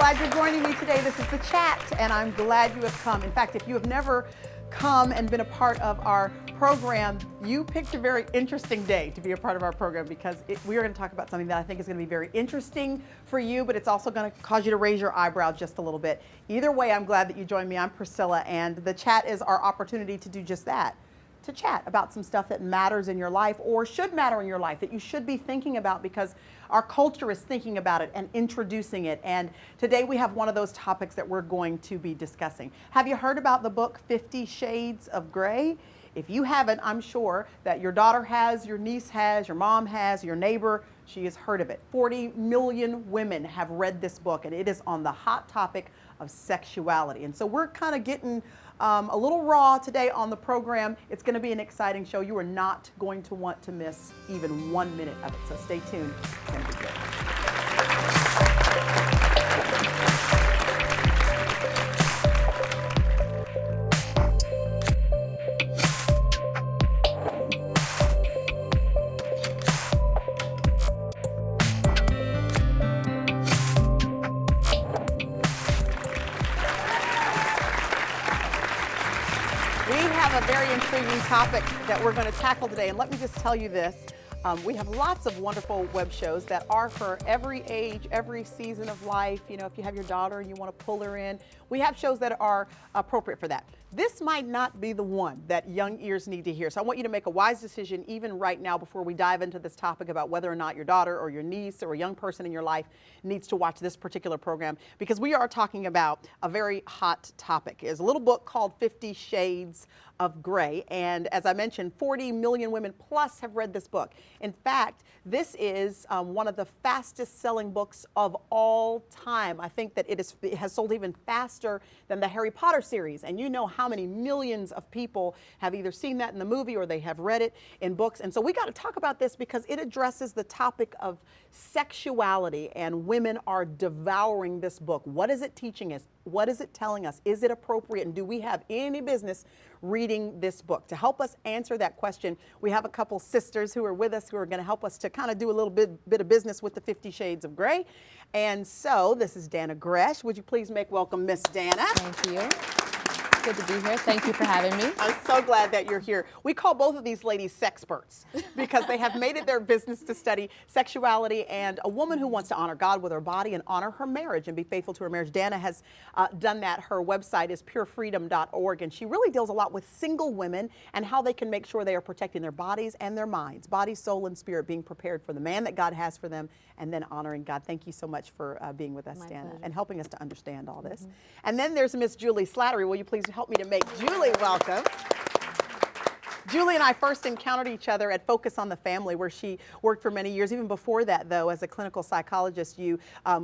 glad you're joining me today. This is The Chat, and I'm glad you have come. In fact, if you have never come and been a part of our program, you picked a very interesting day to be a part of our program, because we are going to talk about something that I think is going to be very interesting for you, but it's also going to cause you to raise your eyebrow just a little bit. Either way, I'm glad that you joined me. I'm Priscilla, and The Chat is our opportunity to do just that. To chat about some stuff that matters in your life, or should matter in your life, that you should be thinking about, because our culture is thinking about it and introducing it. And today we have one of those topics that we're going to be discussing. Have you heard about the book 50 Shades of Grey? If you haven't, I'm sure that your daughter has, your niece has, your mom has, your neighbor, she has heard of it. 40 million women have read this book, and it is on the hot topic of sexuality. And so we're kind of getting a little raw today on the program. It's going to be an exciting show. You are not going to want to miss even 1 minute of it. So stay tuned. It's going to be good. A very intriguing topic that we're going to tackle today, and let me just tell you this. We have lots of wonderful web shows that are for every age, every season of life. You know, if you have your daughter and you want to pull her in, we have shows that are appropriate for that. This might not be the one that young ears need to hear. So I want you to make a wise decision even right now before we dive into this topic about whether or not your daughter or your niece or a young person in your life needs to watch this particular program, because we are talking about a very hot topic. There's a little book called 50 Shades of Grey, and as I mentioned, 40 million women plus have read this book. In fact, this is one of the fastest selling books of all time. I think that it has sold even faster than the Harry Potter series, and you know how many millions of people have either seen that in the movie or they have read it in books. And so we got to talk about this because it addresses the topic of sexuality, and women are devouring this book. What is it teaching us? What is it telling us? Is it appropriate? And do we have any business reading this book? To help us answer that question, we have a couple sisters who are with us who are going to help us to kind of do a little bit of business with the 50 Shades of Grey. And so this is Danna Gresh. Would you please make welcome Miss Danna? Thank you. Good to be here. Thank you for having me. I'm so glad that you're here. We call both of these ladies sexperts because they have made it their business to study sexuality, and a woman who wants to honor God with her body and honor her marriage and be faithful to her marriage. Danna has done that. Her website is purefreedom.org, and she really deals a lot with single women and how they can make sure they are protecting their bodies and their minds, body, soul, and spirit, being prepared for the man that God has for them, and then honoring God. Thank you so much for being with us, Danna, and helping us to understand all this. And then there's Miss Juli Slattery. Will you please help me to make Juli welcome? Juli and I first encountered each other at Focus on the Family, where she worked for many years. Even before that, though, as a clinical psychologist, you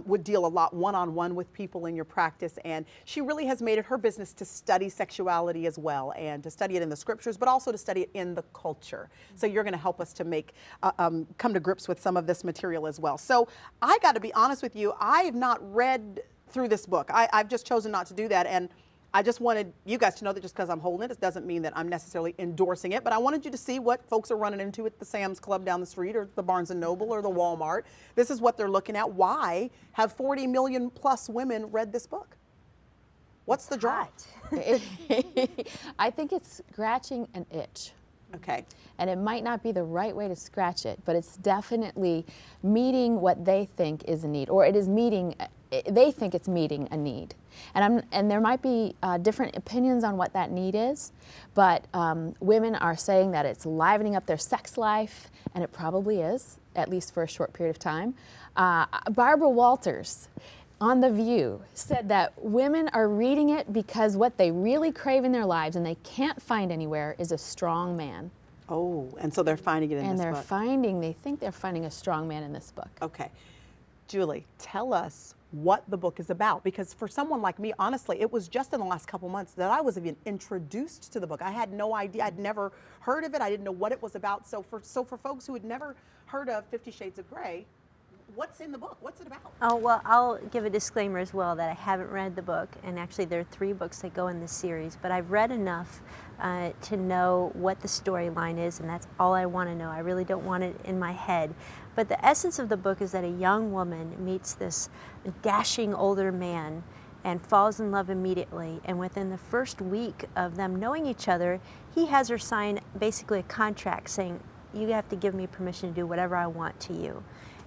would deal a lot one-on-one with people in your practice, and she really has made it her business to study sexuality as well, and to study it in the scriptures, but also to study it in the culture. So you're going to help us to make come to grips with some of this material as well. So I got to be honest with you, I have not read through this book. I've just chosen not to do that, and I just wanted you guys to know that just because I'm holding it, it doesn't mean that I'm necessarily endorsing it, but I wanted you to see what folks are running into at the Sam's Club down the street, or the Barnes & Noble, or the Walmart. This is what they're looking at. Why have 40 million plus women read this book? What's the draw? I think it's scratching an itch. Okay. And it might not be the right way to scratch it, but it's definitely meeting what they think is a need, or it is meeting, they think it's meeting a need. And there might be different opinions on what that need is, but women are saying that it's livening up their sex life, and it probably is, at least for a short period of time. Barbara Walters on The View said that women are reading it because what they really crave in their lives and they can't find anywhere is a strong man. Oh, and so they're finding it in this book. And they think they're finding a strong man in this book. Okay. Juli, tell us what the book is about, because for someone like me, honestly, it was just in the last couple months that I was even introduced to the book. I had no idea. I'd never heard of it. I didn't know what it was about. So for folks who had never heard of 50 Shades of Grey, what's in the book? What's it about? Oh, well, I'll give a disclaimer as well that I haven't read the book, and actually there are 3 books that go in this series, but I've read enough to know what the storyline is, and that's all I want to know. I really don't want it in my head. But the essence of the book is that a young woman meets this dashing older man and falls in love immediately. And within the first week of them knowing each other, he has her sign basically a contract saying, you have to give me permission to do whatever I want to you.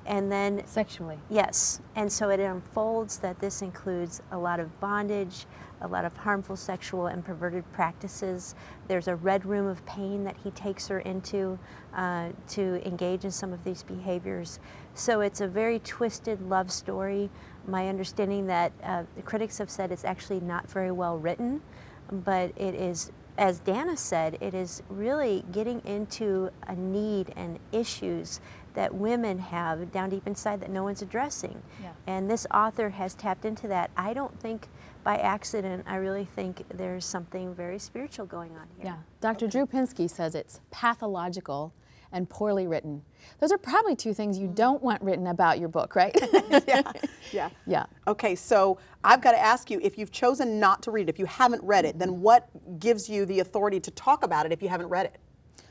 And then Sexually. yes, and so it unfolds that this includes a lot of bondage, a lot of harmful sexual and perverted practices. There's a red room of pain that he takes her into to engage in some of these behaviors. So it's a very twisted love story. My understanding that the critics have said it's actually not very well written, but it is, as Danna said, it is really getting into a need and issues that women have down deep inside that no one's addressing. Yeah. And this author has tapped into that. I don't think by accident. I really think there's something very spiritual going on here. Yeah. Dr. Drew Pinsky says it's pathological and poorly written. Those are probably two things you don't want written about your book, right? Yeah. Yeah. Okay, so I've got to ask you, if you've chosen not to read it, if you haven't read it, then what gives you the authority to talk about it if you haven't read it?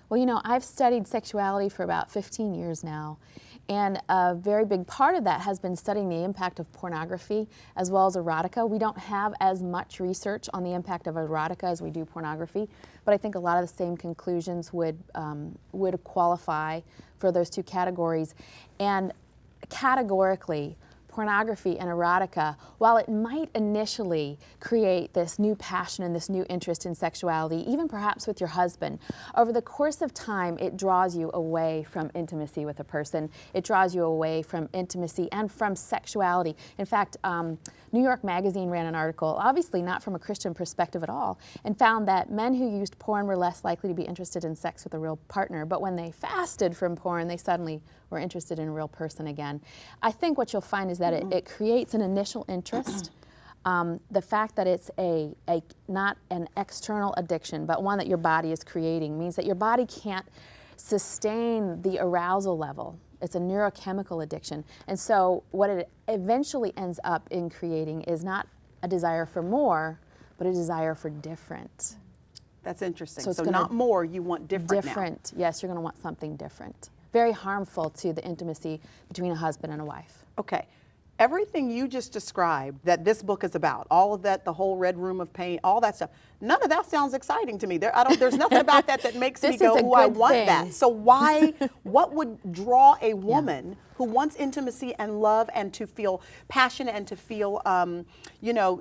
Well, you know, I've studied sexuality for about 15 years now, and a very big part of that has been studying the impact of pornography as well as erotica. We don't have as much research on the impact of erotica as we do pornography, but I think a lot of the same conclusions would qualify for those two categories. And categorically, pornography and erotica, while it might initially create this new passion and this new interest in sexuality, even perhaps with your husband, over the course of time, it draws you away from intimacy with a person. It draws you away from intimacy and from sexuality. In fact, New York Magazine ran an article, obviously not from a Christian perspective at all, and found that men who used porn were less likely to be interested in sex with a real partner, but when they fasted from porn, they suddenly were interested in a real person again. I think what you'll find is that it creates an initial interest. The fact that it's not an external addiction, but one that your body is creating, means that your body can't sustain the arousal level. It's a neurochemical addiction. And so what it eventually ends up in creating is not a desire for more, but a desire for different. That's interesting. So it's So gonna- not more, you want different now. Different, yes, you're going to want something different. Very harmful to the intimacy between a husband and a wife. Okay. Everything you just described that this book is about, all of that, the whole red room of pain, all that stuff, none of that sounds exciting to me. There's nothing about that makes me This go, is a "Ooh, I good want thing." that." So what would draw a woman who wants intimacy and love and to feel passion and to feel,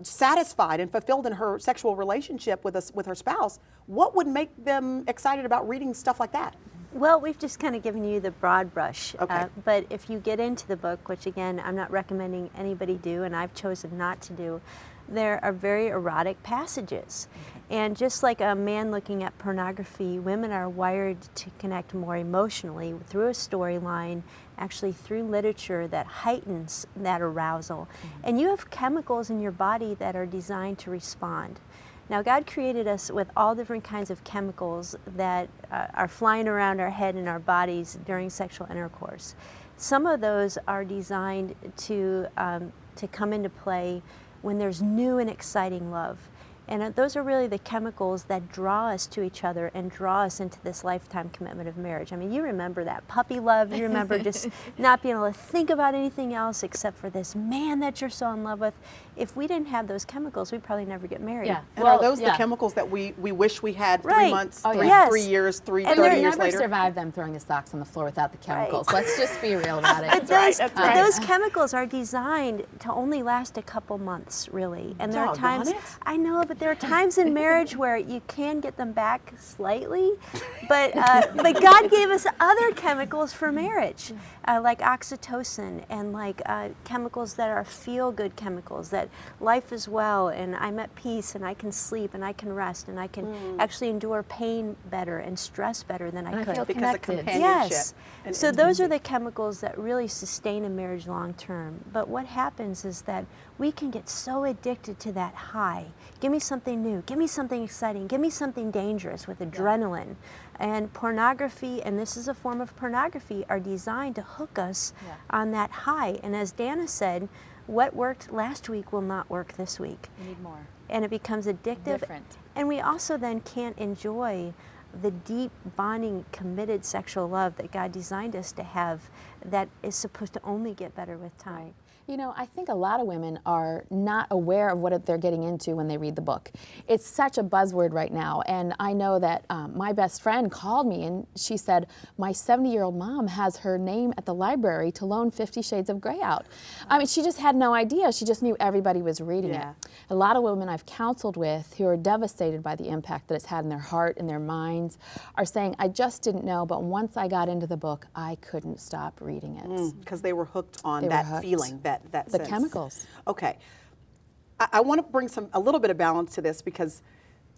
satisfied and fulfilled in her sexual relationship with her spouse? What would make them excited about reading stuff like that? Well, we've just kind of given you the broad brush. Okay. But if you get into the book, which again, I'm not recommending anybody do, and I've chosen not to do, there are very erotic passages. Okay. And just like a man looking at pornography, women are wired to connect more emotionally through a storyline, actually through literature that heightens that arousal. Mm-hmm. And you have chemicals in your body that are designed to respond. Now, God created us with all different kinds of chemicals that are flying around our head and our bodies during sexual intercourse. Some of those are designed to come into play when there's new and exciting love. And those are really the chemicals that draw us to each other and draw us into this lifetime commitment of marriage. I mean, you remember that puppy love. You remember just not being able to think about anything else except for this man that you're so in love with. If we didn't have those chemicals, we'd probably never get married. Yeah. And are those the chemicals that we wish we had 3 Right. months, Oh, three yes. 3 years, And 30 you'll years never later? survive them throwing the socks on the floor without the chemicals. Right. Let's just be real about it. But those chemicals are designed to only last a couple months, really. And there are Doggone times, it. I know, but there are times in marriage where you can get them back slightly. But God gave us other chemicals for marriage, like oxytocin and like chemicals that are feel-good chemicals, that life is well and I'm at peace and I can sleep and I can rest and I can actually endure pain better and stress better than I And I could. feel Because of connected. companionship. Yes. and So those intimacy. are the chemicals that really sustain a marriage long term. But what happens is that we can get so addicted to that high. Give me something new. Give me something exciting. Give me something dangerous with adrenaline. And pornography, and this is a form of pornography, are designed to hook us on that high. And as Danna said, what worked last week will not work this week. We need more. And it becomes addictive. Different. And we also then can't enjoy the deep, bonding, committed sexual love that God designed us to have that is supposed to only get better with time. You know, I think a lot of women are not aware of what they're getting into when they read the book. It's such a buzzword right now, and I know that my best friend called me and she said, my 70-year-old mom has her name at the library to loan 50 Shades of Grey out. I mean, she just had no idea. She just knew everybody was reading it. A lot of women I've counseled with who are devastated by the impact that it's had in their heart and their minds are saying, I just didn't know, but once I got into the book, I couldn't stop reading it. Because they were hooked on They were that hooked. feeling, that The sense. chemicals. Okay. I want to bring a little bit of balance to this, because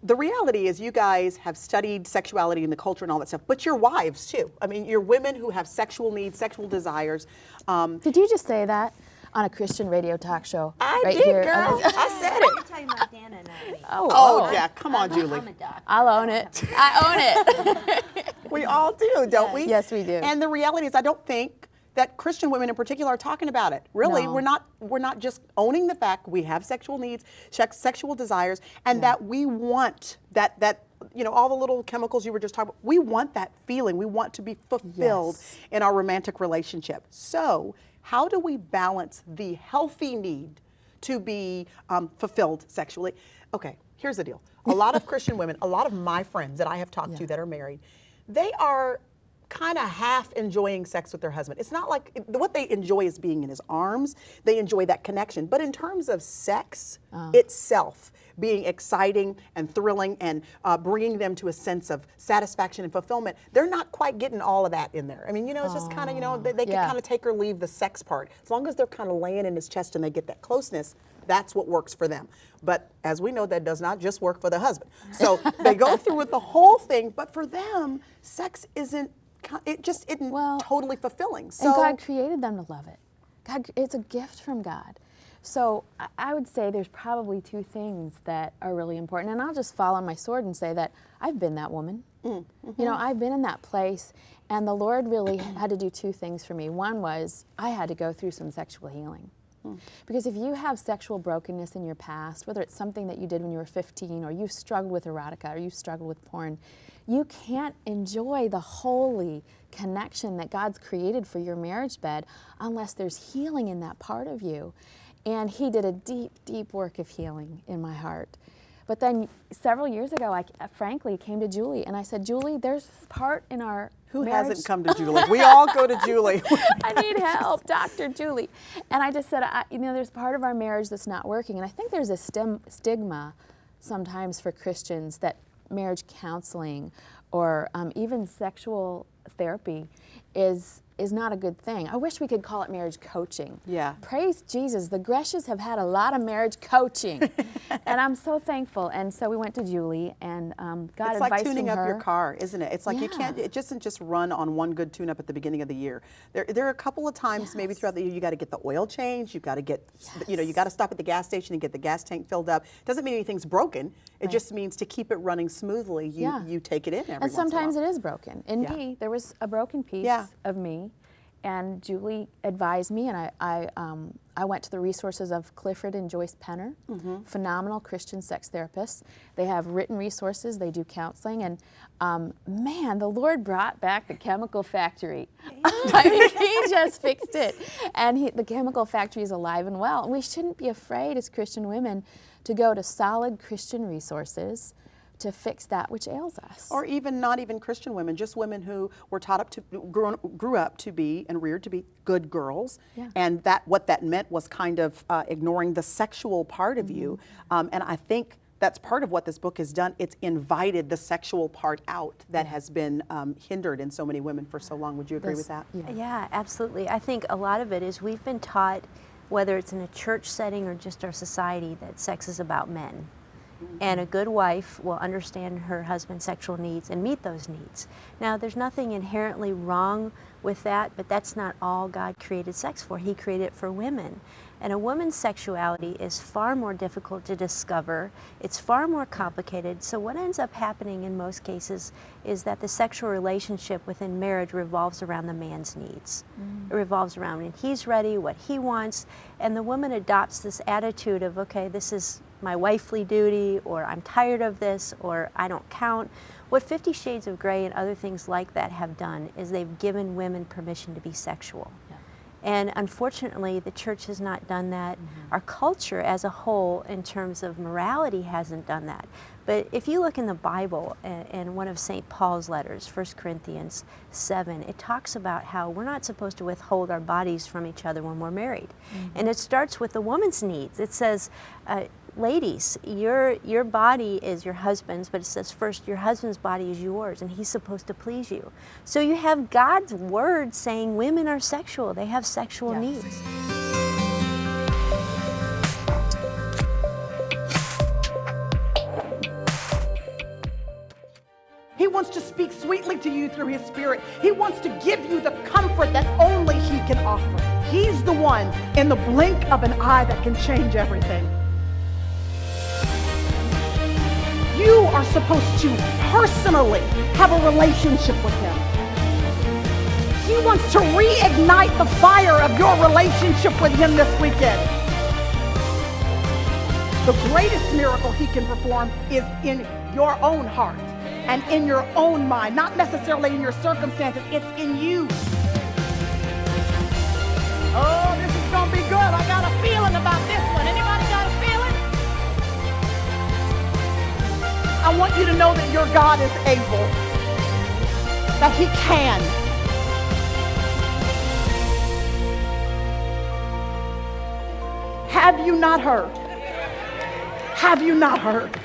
the reality is you guys have studied sexuality and the culture and all that stuff, but you're wives too. I mean, you're women who have sexual needs, sexual desires. Did you just say that on a Christian radio talk show? I right did, here? girl. I said it. You're talking about Danna, not me. Oh, yeah. Come on, Julie. I'm a doctor. I'll own it. I own it. We all do, don't we? Yes, we do. And the reality is, I don't think that Christian women in particular are talking about it. Really, No. we're not just owning the fact we have sexual needs, sexual desires, and that we want that all the little chemicals you were just talking about. We want that feeling. We want to be fulfilled Yes. in our romantic relationship. So, how do we balance the healthy need to be fulfilled sexually? Okay, here's the deal. A lot of Christian women, a lot of my friends that I have talked to that are married, they are kind of half enjoying sex with their husband. It's not like what they enjoy is being in his arms. They enjoy that connection. But in terms of sex itself, being exciting and thrilling and bringing them to a sense of satisfaction and fulfillment, they're not quite getting all of that in there. I mean, it's just kind of, they can kind of take or leave the sex part. As long as they're kind of laying in his chest and they get that closeness, that's what works for them. But as we know, that does not just work for the husband. So they go through with the whole thing, but for them, sex isn't totally fulfilling. So And God created them to love it. God, it's a gift from God. So I would say there's probably two things that are really important. And I'll just fall on my sword and say that I've been that woman. I've been in that place. And the Lord really had to do two things for me. One was I had to go through some sexual healing. Because if you have sexual brokenness in your past, whether it's something that you did when you were 15, or you've struggled with erotica, or you've struggled with porn, you can't enjoy the holy connection that God's created for your marriage bed unless there's healing in that part of you. And He did a deep, deep work of healing in my heart. But then several years ago, I frankly came to Julie and I said, Julie, there's this part in our who marriage. hasn't come to Julie? We all go to Julie. I need help, Dr. Julie. And I just said, there's part of our marriage that's not working. And I think there's a stigma sometimes for Christians that marriage counseling or even sexual therapy is not a good thing. I wish we could call it marriage coaching. Yeah. Praise Jesus. The Greshes have had a lot of marriage coaching. And I'm so thankful. And so we went to Julie and got It's advice like from tuning up her. your car, isn't it? It's like you can't, it doesn't just run on one good tune-up at the beginning of the year. There are a couple of times maybe throughout the year you got to get the oil changed, you got to get, you got to stop at the gas station and get the gas tank filled up. Doesn't mean anything's broken. It just means to keep it running smoothly, you take it in every once in a while. And sometimes it is broken. In me, there was a broken piece of me, and Julie advised me, and I went to the resources of Clifford and Joyce Penner, phenomenal Christian sex therapists. They have written resources, they do counseling, and man, the Lord brought back the chemical factory. I mean, He just fixed it. And the chemical factory is alive and well. And we shouldn't be afraid as Christian women to go to solid Christian resources to fix that which ails us. Or even not even Christian women, just women who were taught up to, grew up to be and reared to be good girls, and what that meant was kind of ignoring the sexual part of you. And I think that's part of what this book has done. It's invited the sexual part out that has been hindered in so many women for so long. Would you agree with that? Yeah, absolutely. I think a lot of it is we've been taught, whether it's in a church setting or just our society, that sex is about men. And a good wife will understand her husband's sexual needs and meet those needs. Now, there's nothing inherently wrong with that, but that's not all God created sex for. He created it for women. And a woman's sexuality is far more difficult to discover. It's far more complicated. So what ends up happening in most cases is that the sexual relationship within marriage revolves around the man's needs. It revolves around when he's ready, what he wants, and the woman adopts this attitude of, okay, this is my wifely duty, or I'm tired of this, or I don't count, What 50 Shades of Grey and other things like that have done is they've given women permission to be sexual. Yeah. And unfortunately, the church has not done that. Our culture as a whole, in terms of morality, hasn't done that. But if you look in the Bible, in one of St. Paul's letters, 1 Corinthians 7, it talks about how we're not supposed to withhold our bodies from each other when we're married. And it starts with the woman's needs. It says, ladies, your body is your husband's, but it says first, your husband's body is yours, and he's supposed to please you. So you have God's word saying women are sexual. They have sexual needs. He wants to speak sweetly to you through his Spirit. He wants to give you the comfort that only he can offer. He's the one in the blink of an eye that can change everything. You are supposed to personally have a relationship with him. He wants to reignite the fire of your relationship with him this weekend. The greatest miracle he can perform is in your own heart and in your own mind, not necessarily in your circumstances. It's in you. Oh, this is gonna be good. I got a feeling about this one. Anybody got a feeling? I want you to know that your God is able, that he can. Have you not heard? Have you not heard?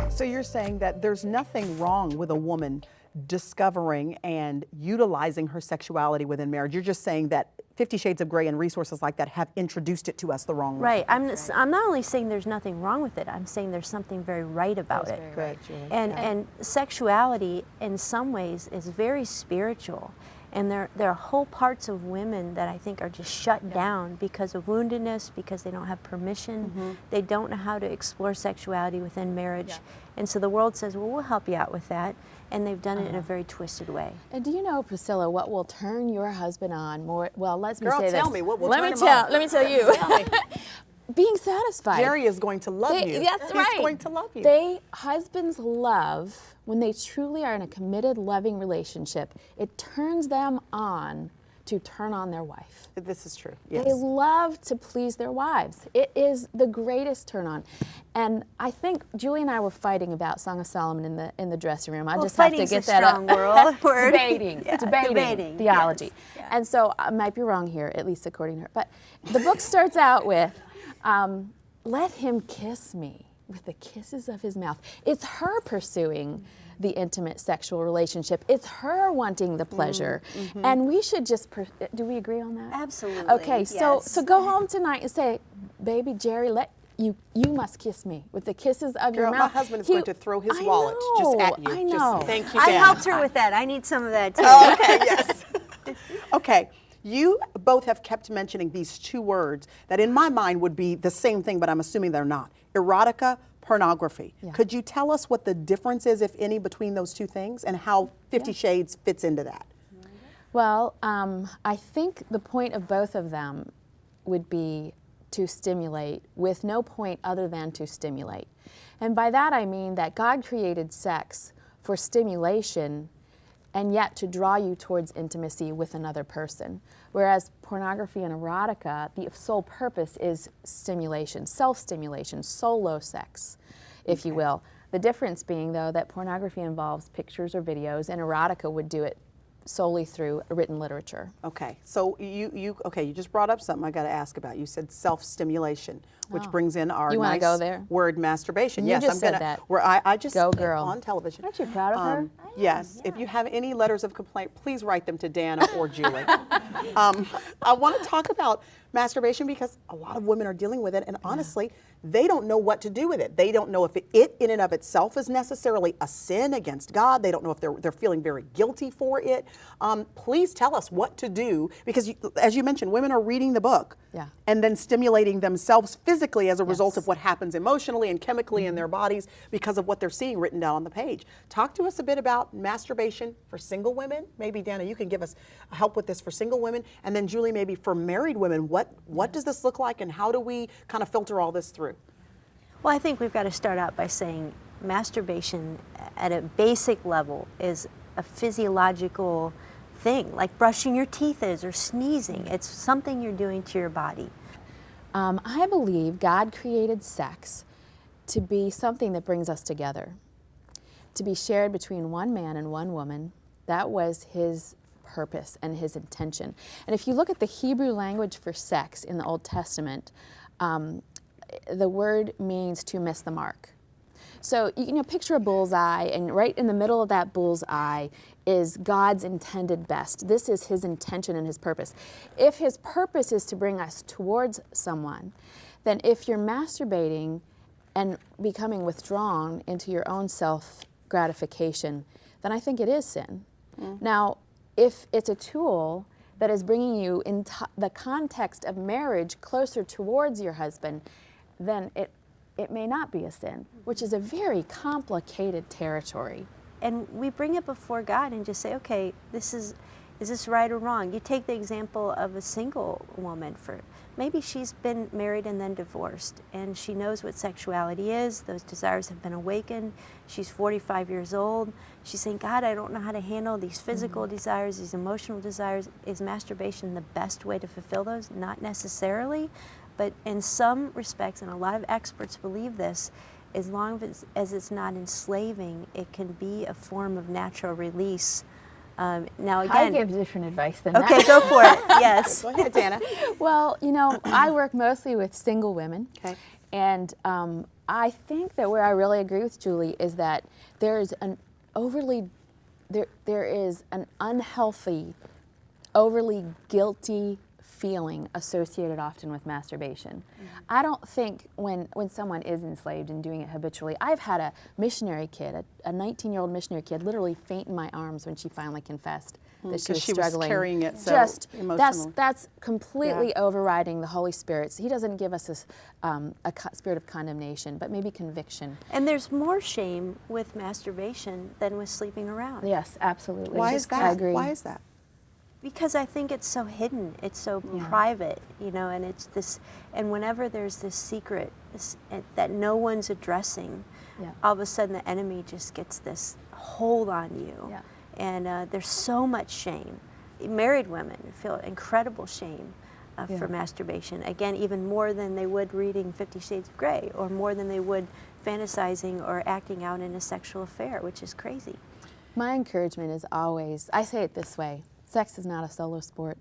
So you're saying that there's nothing wrong with a woman discovering and utilizing her sexuality within marriage. You're just saying that 50 Shades of Grey and resources like that have introduced it to us the wrong way. Right. I'm not only saying there's nothing wrong with it, I'm saying there's something very right about it. Good. And sexuality in some ways is very spiritual. And there are whole parts of women that I think are just shut down because of woundedness, because they don't have permission. They don't know how to explore sexuality within marriage. And so the world says, well, we'll help you out with that. And they've done it in a very twisted way. And do you know, Priscilla, what will turn your husband on more? Well, let me say this. Tell me what will let turn me him tell. on. Let me tell you. Being satisfied. Jerry is going to love you. That's right. He's going to love you. Husbands love, when they truly are in a committed, loving relationship, it turns them on to turn on their wife. This is true. Yes. They love to please their wives. It is the greatest turn on. And I think Julie and I were fighting about Song of Solomon in the dressing room. I just have to get that up. Debating theology. Yes. Yeah. And so I might be wrong here, at least according to her. But the book starts out with, let him kiss me with the kisses of his mouth. It's her pursuing the intimate sexual relationship. It's her wanting the pleasure. And we should just, do we agree on that? Absolutely. Okay, yes. so go home tonight and say, baby Jerry, you must kiss me with the kisses of your Girl, mouth. my husband is going to throw his wallet just at you. I know. Just, thank you, I Danna. helped her with that. I need some of that too. Oh, okay, yes. Okay, you both have kept mentioning these two words that in my mind would be the same thing, but I'm assuming they're not. Erotica, pornography. Yeah. Could you tell us what the difference is, if any, between those two things and how 50 Shades fits into that? Well, I think the point of both of them would be to stimulate, with no point other than to stimulate. And by that I mean that God created sex for stimulation and yet to draw you towards intimacy with another person. Whereas pornography and erotica, the sole purpose is stimulation, self-stimulation, solo sex, if you will. The difference being, though, that pornography involves pictures or videos, and erotica would do it solely through written literature. Okay, so you just brought up something I got to ask about. You said self-stimulation, which brings in our You wanna nice go there? word masturbation. You yes, just I'm said gonna. that. Where I just Go, girl. on television. Aren't you proud of her? Yes. If you have any letters of complaint, please write them to Danna or Julie. I want to talk about masturbation because a lot of women are dealing with it, and honestly, they don't know what to do with it. They don't know if it in and of itself is necessarily a sin against God. They don't know if they're feeling very guilty for it. Please tell us what to do, because as you mentioned, women are reading the book and then stimulating themselves physically as a result of what happens emotionally and chemically in their bodies because of what they're seeing written down on the page. Talk to us a bit about masturbation for single women. Maybe Danna, you can give us help with this for single women, and then Julie, maybe for married women, what does this look like and how do we kind of filter all this through? Well, I think we've got to start out by saying masturbation at a basic level is a physiological thing, like brushing your teeth is or sneezing. It's something you're doing to your body. I believe God created sex to be something that brings us together, to be shared between one man and one woman. That was his purpose and his intention. And if you look at the Hebrew language for sex in the Old Testament, the word means to miss the mark. So picture a bullseye, and right in the middle of that bullseye is God's intended best. This is his intention and his purpose. If his purpose is to bring us towards someone, then if you're masturbating and becoming withdrawn into your own self-gratification, then I think it is sin. Now, if it's a tool that is bringing you in the context of marriage closer towards your husband, then it may not be a sin, which is a very complicated territory. And we bring it before God and just say, okay, is this right or wrong? You take the example of a single woman. Maybe she's been married and then divorced, and she knows what sexuality is. Those desires have been awakened. She's 45 years old. She's saying, God, I don't know how to handle these physical desires, these emotional desires. Is masturbation the best way to fulfill those? Not necessarily, but in some respects, and a lot of experts believe this, as long as it's not enslaving, it can be a form of natural release. Now again, I give different advice than that. Okay, go for it. Yes. Go ahead, Danna. Well, I work mostly with single women. Okay. And I think that where I really agree with Julie is that there is an unhealthy, overly guilty feeling associated often with masturbation. I don't think when someone is enslaved and doing it habitually, I've had a missionary kid, a 19-year-old missionary kid, literally faint in my arms when she finally confessed that she was struggling. Was carrying it so emotionally. That's completely overriding the Holy Spirit. So he doesn't give us this spirit of condemnation, but maybe conviction. And there's more shame with masturbation than with sleeping around. Yes, absolutely. Why is that? I agree. Why is that? Because I think it's so hidden, it's so private, and it's this, and whenever there's this secret that no one's addressing, all of a sudden the enemy just gets this hold on you. And there's so much shame. Married women feel incredible shame for masturbation. Again, even more than they would reading 50 Shades of Grey, or more than they would fantasizing or acting out in a sexual affair, which is crazy. My encouragement is always, I say it this way, sex is not a solo sport.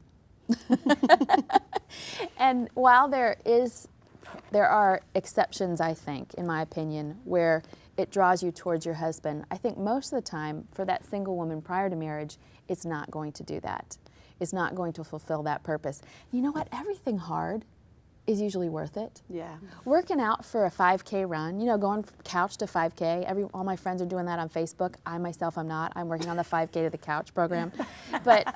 And while there are exceptions, I think, in my opinion, where it draws you towards your husband, I think most of the time for that single woman prior to marriage, it's not going to do that. It's not going to fulfill that purpose. You know what? Everything hard is usually worth it. Yeah. Working out for a 5K run, going from couch to 5K. All my friends are doing that on Facebook. I myself am not. I'm working on the 5K to the couch program. But,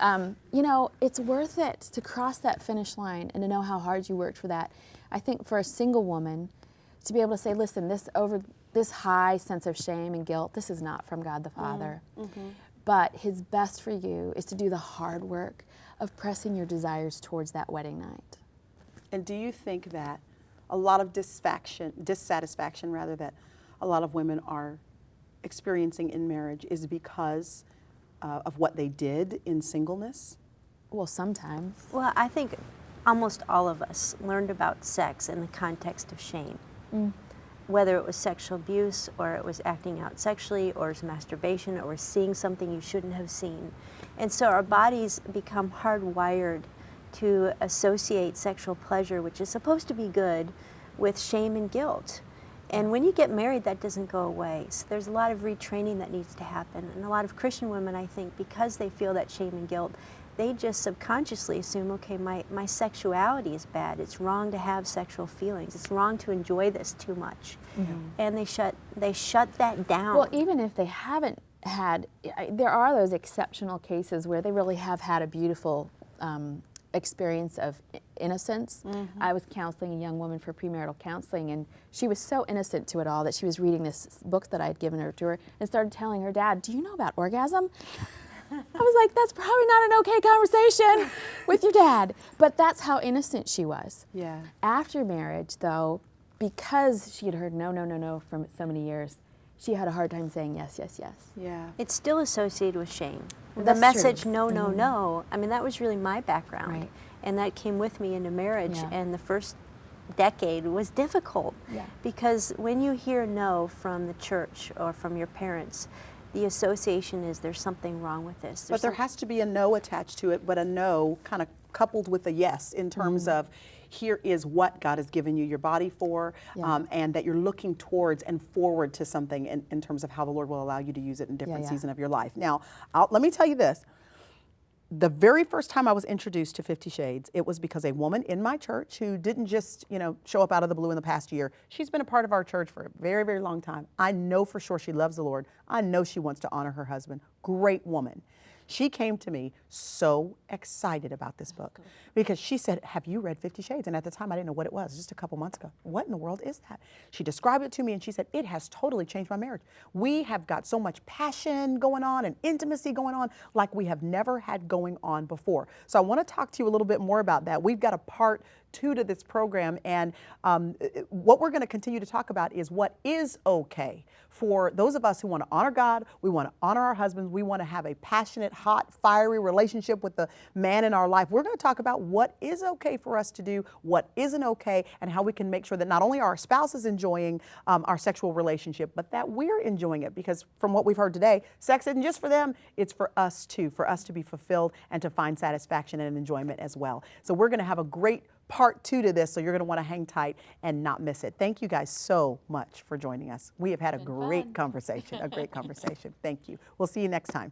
it's worth it to cross that finish line and to know how hard you worked for that. I think for a single woman, to be able to say, listen, this high sense of shame and guilt, this is not from God the Father. But his best for you is to do the hard work of pressing your desires towards that wedding night. And do you think that a lot of dissatisfaction that a lot of women are experiencing in marriage is because of what they did in singleness? Well, sometimes. Well, I think almost all of us learned about sex in the context of shame. Whether it was sexual abuse, or it was acting out sexually, or it was masturbation, or seeing something you shouldn't have seen. And so our bodies become hardwired to associate sexual pleasure, which is supposed to be good, with shame and guilt. And when you get married, that doesn't go away. So there's a lot of retraining that needs to happen. And a lot of Christian women, I think, because they feel that shame and guilt, they just subconsciously assume, okay, my sexuality is bad. It's wrong to have sexual feelings. It's wrong to enjoy this too much. And they shut that down. Well, even if they haven't had, there are those exceptional cases where they really have had a beautiful experience of innocence. I was counseling a young woman for premarital counseling, and she was so innocent to it all that she was reading this book that I had given her to her and started telling her dad, "Do you know about orgasm?" I was like, that's probably not an okay conversation with your dad. But that's how innocent she was. Yeah. After marriage, though, because she had heard no, no, no, no from so many years, she had a hard time saying yes, yes, yes. Yeah. It's still associated with shame. Well, The that's message, true. no, no, no, I mean, that was really my background. Right. And that came with me into marriage, Yeah. and the first decade was difficult. Yeah. Because when you hear no from the church or from your parents, the association is there's something wrong with this. But there has to be a no attached to it, but a no kind of coupled with a yes in terms of here is what God has given you your body for, Yeah. and that you're looking towards and forward to something in terms of how the Lord will allow you to use it in different yeah. season of your life. Now, let me tell you this. The very first time I was introduced to 50 Shades, it was because a woman in my church who didn't just, show up out of the blue in the past year. She's been a part of our church for a very, very long time. I know for sure she loves the Lord. I know she wants to honor her husband. Great woman. She came to me so excited about this book because she said, "Have you read 50 Shades?" And at the time, I didn't know what it was, just a couple months ago. What in the world is that? She described it to me and she said, "It has totally changed my marriage. We have got so much passion going on and intimacy going on like we have never had going on before." So I want to talk to you a little bit more about that. We've got a part 2 to this program, and what we're going to continue to talk about is what is okay for those of us who want to honor God, we want to honor our husbands, we want to have a passionate, hot, fiery relationship with the man in our life. We're going to talk about what is okay for us to do, what isn't okay, and how we can make sure that not only our spouse is enjoying our sexual relationship, but that we're enjoying it. Because from what we've heard today, sex isn't just for them, it's for us too, for us to be fulfilled and to find satisfaction and enjoyment as well. So we're going to have a great part 2 to this, so you're going to want to hang tight and not miss it. Thank you guys so much for joining us. We have had a great conversation, a great conversation. Thank you. We'll see you next time.